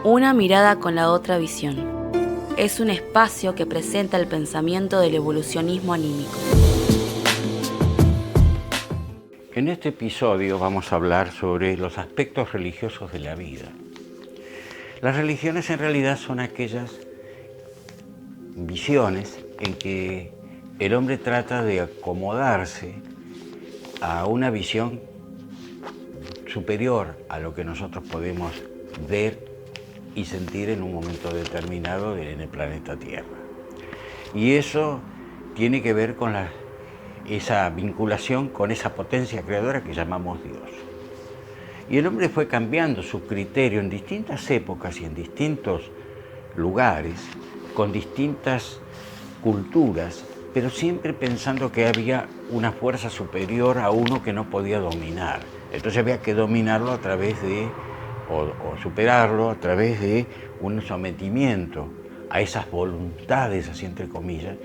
Una mirada con la otra visión. Es un espacio que presenta el pensamiento del evolucionismo anímico. En este episodio vamos a hablar sobre los aspectos religiosos de la vida. Las religiones en realidad son aquellas visiones en que el hombre trata de acomodarse a una visión superior a lo que nosotros podemos ver y sentir en un momento determinado en el planeta Tierra. Y eso tiene que ver con esa vinculación con esa potencia creadora que llamamos Dios. Y el hombre fue cambiando su criterio en distintas épocas y en distintos lugares, con distintas culturas, pero siempre pensando que había una fuerza superior a uno que no podía dominar. Entonces había que dominarlo a través de, o superarlo a través de un sometimiento a esas voluntades, así entre comillas,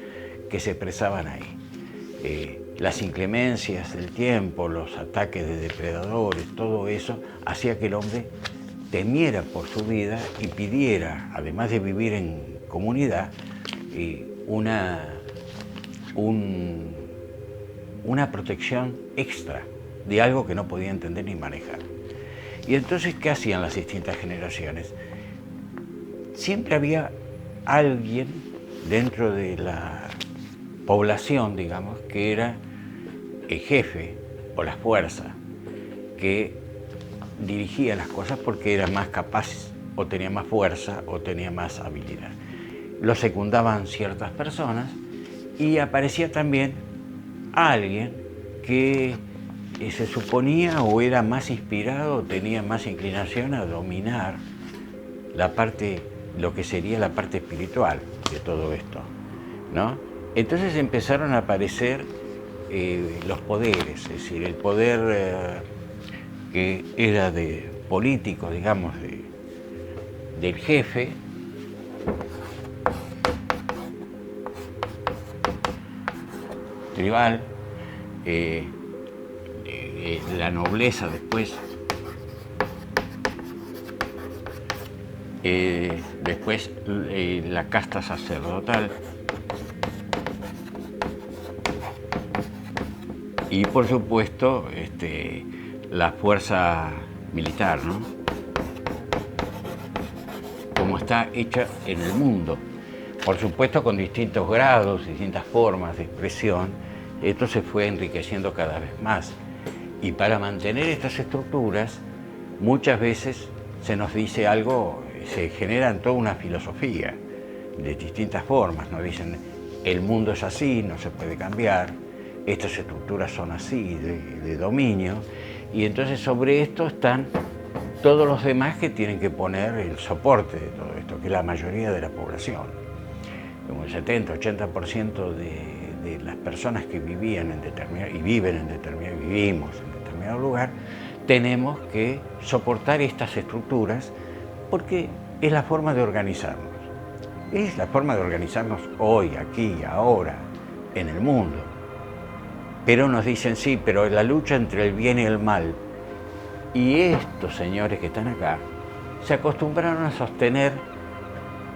que se expresaban ahí. Las inclemencias del tiempo, los ataques de depredadores, todo eso hacía que el hombre temiera por su vida y pidiera, además de vivir en comunidad, una protección extra de algo que no podía entender ni manejar. Y entonces, ¿qué hacían las distintas generaciones? Siempre había alguien dentro de la población, digamos, que era el jefe o la fuerza que dirigía las cosas porque era más capaz o tenía más fuerza o tenía más habilidad. Lo secundaban ciertas personas y aparecía también alguien que se suponía o era más inspirado o tenía más inclinación a dominar la parte, lo que sería la parte espiritual de todo esto, ¿no? Entonces empezaron a aparecer los poderes, es decir, el poder que era de político, digamos, del jefe, tribal, la nobleza después, la casta sacerdotal y por supuesto la fuerza militar, ¿no? Como está hecha en el mundo, por supuesto con distintos grados, distintas formas de expresión. Esto se fue enriqueciendo cada vez más. Y para mantener estas estructuras, muchas veces se nos dice algo, se generan toda una filosofía de distintas formas. Nos dicen, el mundo es así, no se puede cambiar, estas estructuras son así, de dominio. Y entonces sobre esto están todos los demás que tienen que poner el soporte de todo esto, que es la mayoría de la población. Como el 70-80% de las personas que vivían en determinado, y vivimos en determinado lugar, tenemos que soportar estas estructuras porque es la forma de organizarnos. Es la forma de organizarnos hoy, aquí, ahora, en el mundo. Pero nos dicen, sí, pero la lucha entre el bien y el mal. Y estos señores que están acá se acostumbraron a sostener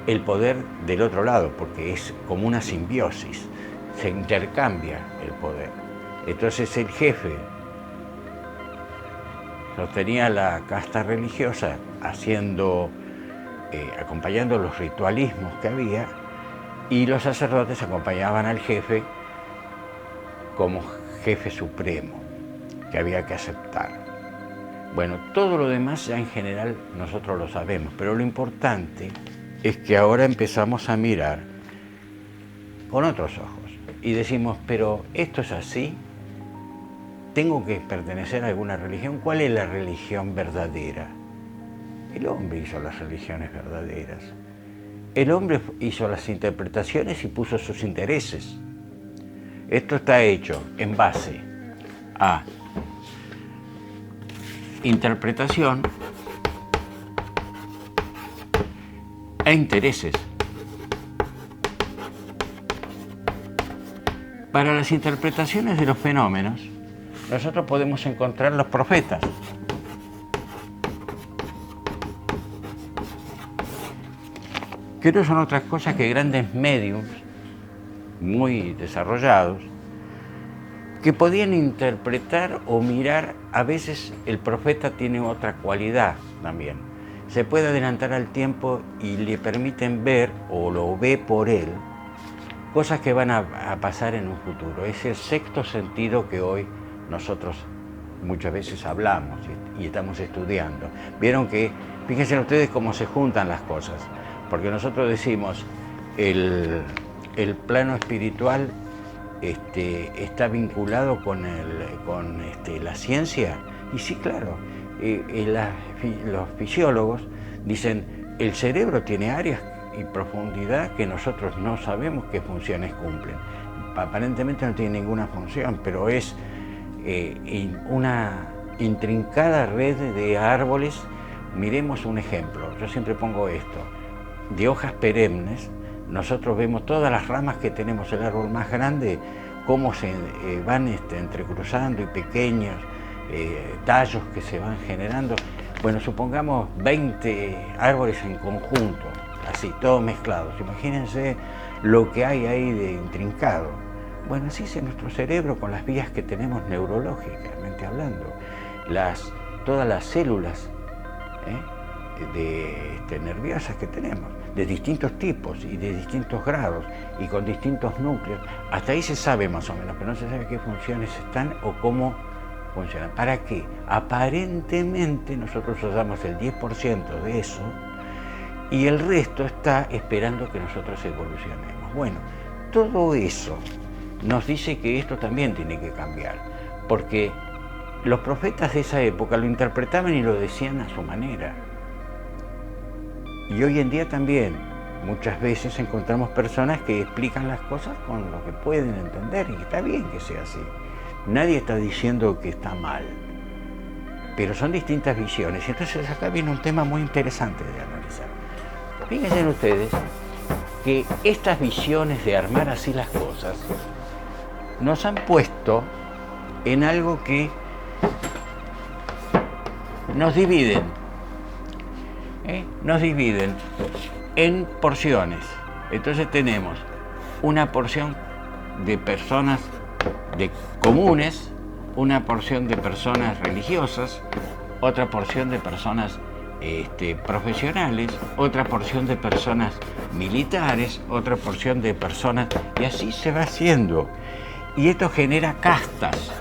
el poder del otro lado, porque es como una simbiosis, se intercambia el poder. Entonces el jefe sostenía la casta religiosa acompañando los ritualismos que había, y los sacerdotes acompañaban al jefe como jefe supremo, que había que aceptar. Bueno, todo lo demás ya en general nosotros lo sabemos, pero lo importante es que ahora empezamos a mirar con otros ojos y decimos, pero esto es así, tengo que pertenecer a alguna religión. ¿Cuál es la religión verdadera? El hombre hizo las religiones verdaderas. El hombre hizo las interpretaciones y puso sus intereses. Esto está hecho en base a interpretación e intereses. Para las interpretaciones de los fenómenos, nosotros podemos encontrar los profetas. que no son otras cosas que grandes médiums muy desarrollados, que podían interpretar o mirar. A veces el profeta tiene otra cualidad también. Se puede adelantar al tiempo y le permiten ver, o lo ve por él, cosas que van a pasar en un futuro. Es el sexto sentido que hoy nosotros muchas veces hablamos y estamos estudiando. Vieron que, fíjense ustedes cómo se juntan las cosas, porque nosotros decimos el plano espiritual está vinculado con la ciencia, y sí, claro, los fisiólogos dicen el cerebro tiene áreas y profundidad que nosotros no sabemos qué funciones cumplen. Aparentemente no tiene ninguna función, pero es una intrincada red de árboles. Miremos un ejemplo, yo siempre pongo esto, de hojas perennes. Nosotros vemos todas las ramas que tenemos, el árbol más grande, cómo se van entrecruzando, y pequeños tallos que se van generando. Bueno, supongamos 20 árboles en conjunto, así, todos mezclados. Imagínense lo que hay ahí de intrincado. Bueno, así es en nuestro cerebro, con las vías que tenemos neurológicamente hablando. Todas las células nerviosas que tenemos, de distintos tipos y de distintos grados y con distintos núcleos. Hasta ahí se sabe más o menos, pero no se sabe qué funciones están o cómo funcionan. ¿Para qué? Aparentemente nosotros usamos el 10% de eso y el resto está esperando que nosotros evolucionemos. Bueno, todo eso nos dice que esto también tiene que cambiar, porque los profetas de esa época lo interpretaban y lo decían a su manera. Y hoy en día también muchas veces encontramos personas que explican las cosas con lo que pueden entender, y está bien que sea así. Nadie está diciendo que está mal, pero son distintas visiones. Entonces acá viene un tema muy interesante de analizar. Fíjense ustedes que estas visiones de armar así las cosas nos han puesto en algo que nos dividen. Nos dividen en porciones. Entonces tenemos una porción de personas comunes, una porción de personas religiosas, otra porción de personas profesionales, otra porción de personas militares, otra porción de personas, y así se va haciendo. Y esto genera castas.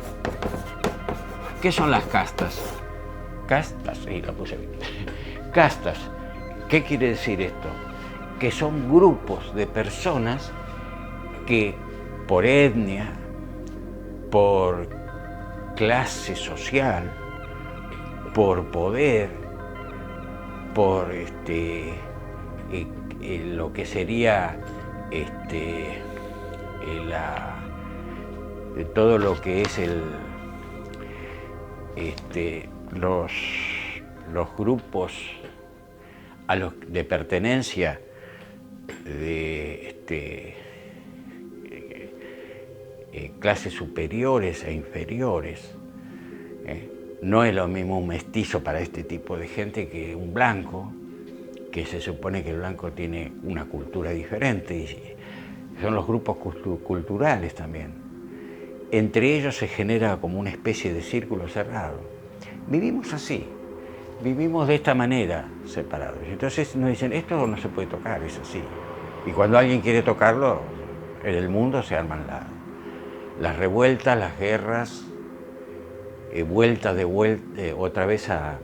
¿Qué son las castas? Castas, sí, lo puse bien. Castas. ¿Qué quiere decir esto? Que son grupos de personas que por etnia, por clase social, por poder, por lo que sería todo lo que es los grupos de pertenencia de clases superiores e inferiores. No es lo mismo un mestizo para este tipo de gente que un blanco, que se supone que el blanco tiene una cultura diferente, y son los grupos culturales también. Entre ellos se genera como una especie de círculo cerrado. Vivimos así. Vivimos de esta manera, separados. Entonces nos dicen, esto no se puede tocar, es así. Y cuando alguien quiere tocarlo, en el mundo se arman las revueltas, las guerras, vueltas otra vez al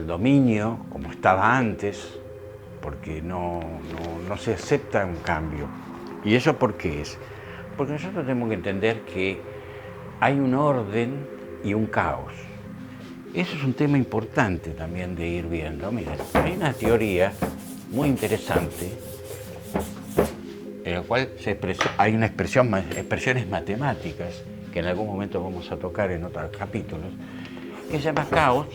dominio, como estaba antes, porque no se acepta un cambio. ¿Y eso por qué es? Porque nosotros tenemos que entender que hay un orden y un caos. Eso es un tema importante también de ir viendo. Miren, hay una teoría muy interesante en la cual hay expresiones matemáticas que en algún momento vamos a tocar en otros capítulos, que se llama caos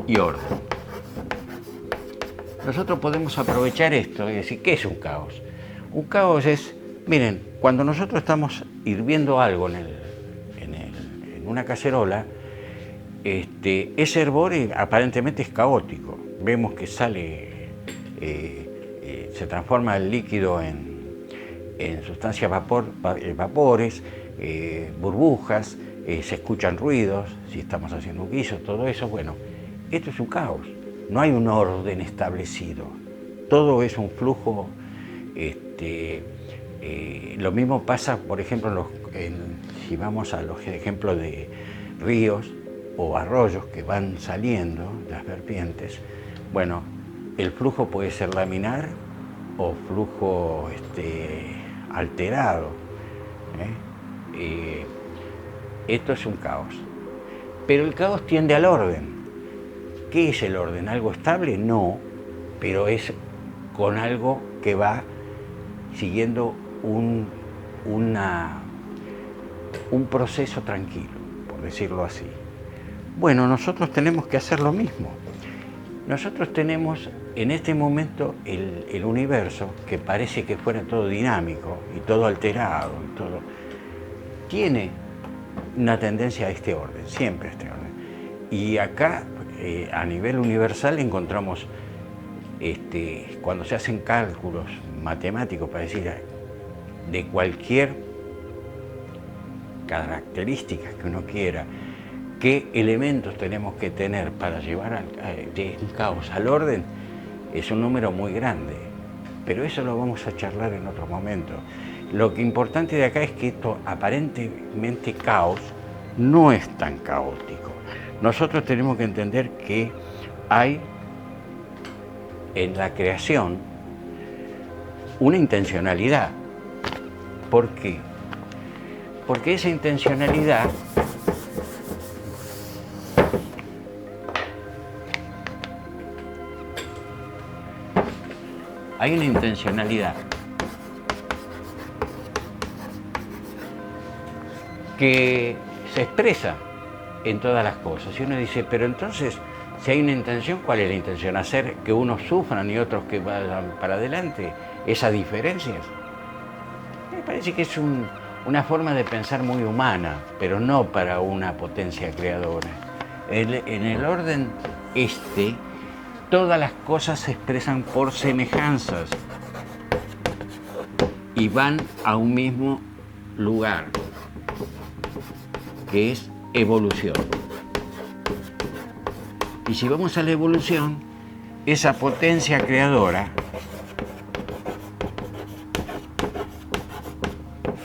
y orden. Nosotros podemos aprovechar esto y decir, ¿qué es un caos? Un caos es, miren, cuando nosotros estamos hirviendo algo en una cacerola, ese hervor aparentemente es caótico. Vemos que sale, se transforma el líquido en sustancias vapores, burbujas, se escuchan ruidos, si estamos haciendo un guiso, todo eso. Bueno, esto es un caos, no hay un orden establecido, todo es un flujo. Lo mismo pasa, por ejemplo, si vamos a los ejemplos de ríos o arroyos que van saliendo, las vertientes. Bueno, el flujo puede ser laminar o flujo alterado. Esto es un caos. Pero el caos tiende al orden. ¿Qué es el orden? ¿Algo estable? No, pero es con algo que va siguiendo un proceso tranquilo, por decirlo así. Bueno, nosotros tenemos que hacer lo mismo. Nosotros tenemos en este momento el universo, que parece que fuera todo dinámico y todo alterado, y todo, tiene una tendencia a este orden, siempre a este orden. Y acá, a nivel universal, encontramos, cuando se hacen cálculos matemáticos, para decir, de cualquier característica que uno quiera, qué elementos tenemos que tener para llevar de un caos al orden, es un número muy grande, pero eso lo vamos a charlar en otro momento. Lo que importante de acá es que esto aparentemente caos no es tan caótico. Nosotros tenemos que entender que hay en la creación una intencionalidad. ¿Por qué? Porque esa intencionalidad hay una intencionalidad que se expresa en todas las cosas. Y uno dice, pero entonces, si hay una intención, ¿cuál es la intención? ¿Hacer que unos sufran y otros que vayan para adelante? ¿Esas diferencias? Me parece que es una forma de pensar muy humana, pero no para una potencia creadora. En el orden todas las cosas se expresan por semejanzas y van a un mismo lugar, que es evolución. Y si vamos a la evolución, esa potencia creadora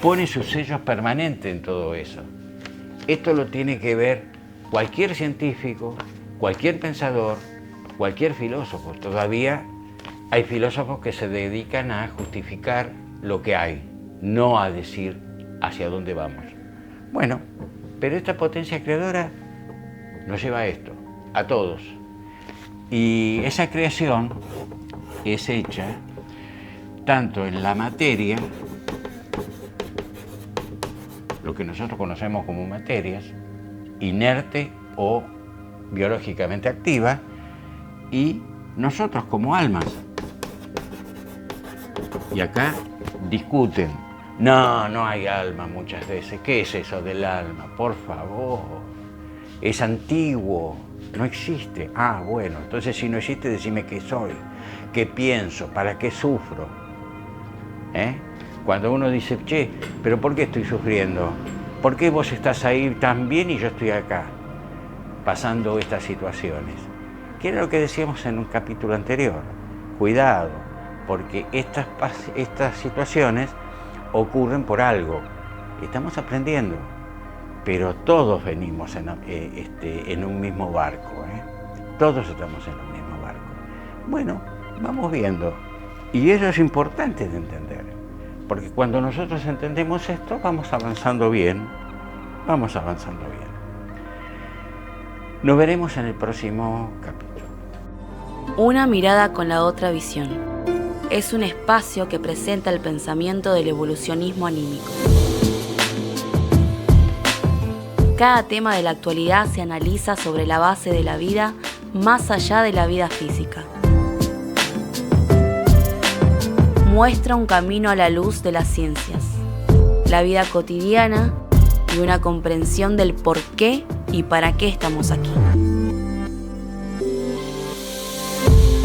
pone sus sellos permanentes en todo eso. Esto lo tiene que ver cualquier científico, cualquier pensador, cualquier filósofo. Todavía hay filósofos que se dedican a justificar lo que hay, no a decir hacia dónde vamos. Bueno, pero esta potencia creadora nos lleva a esto, a todos. Y esa creación es hecha tanto en la materia, lo que nosotros conocemos como materias, inerte o biológicamente activa, y nosotros como almas. Y acá discuten. No hay alma muchas veces. ¿Qué es eso del alma? Por favor. Es antiguo, no existe. Ah, bueno, entonces si no existe, decime qué soy, qué pienso, para qué sufro. Cuando uno dice, che, pero ¿por qué estoy sufriendo? ¿Por qué vos estás ahí tan bien y yo estoy acá, pasando estas situaciones? ¿Qué era lo que decíamos en un capítulo anterior? Cuidado, porque estas situaciones ocurren por algo. Estamos aprendiendo, pero todos venimos en un mismo barco. Todos estamos en un mismo barco. Bueno, vamos viendo. Y eso es importante de entender, porque cuando nosotros entendemos esto, vamos avanzando bien. Vamos avanzando bien. Nos veremos en el próximo capítulo. Una mirada con la otra visión. Es un espacio que presenta el pensamiento del evolucionismo anímico. Cada tema de la actualidad se analiza sobre la base de la vida más allá de la vida física. Muestra un camino a la luz de las ciencias, la vida cotidiana y una comprensión del porqué y para qué estamos aquí.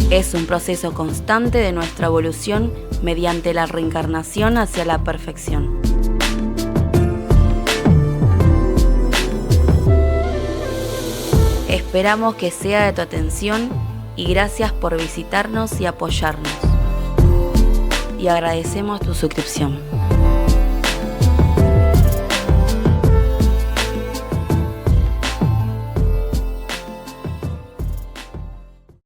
Es un proceso constante de nuestra evolución mediante la reencarnación hacia la perfección. Esperamos que sea de tu atención y gracias por visitarnos y apoyarnos. Y agradecemos tu suscripción.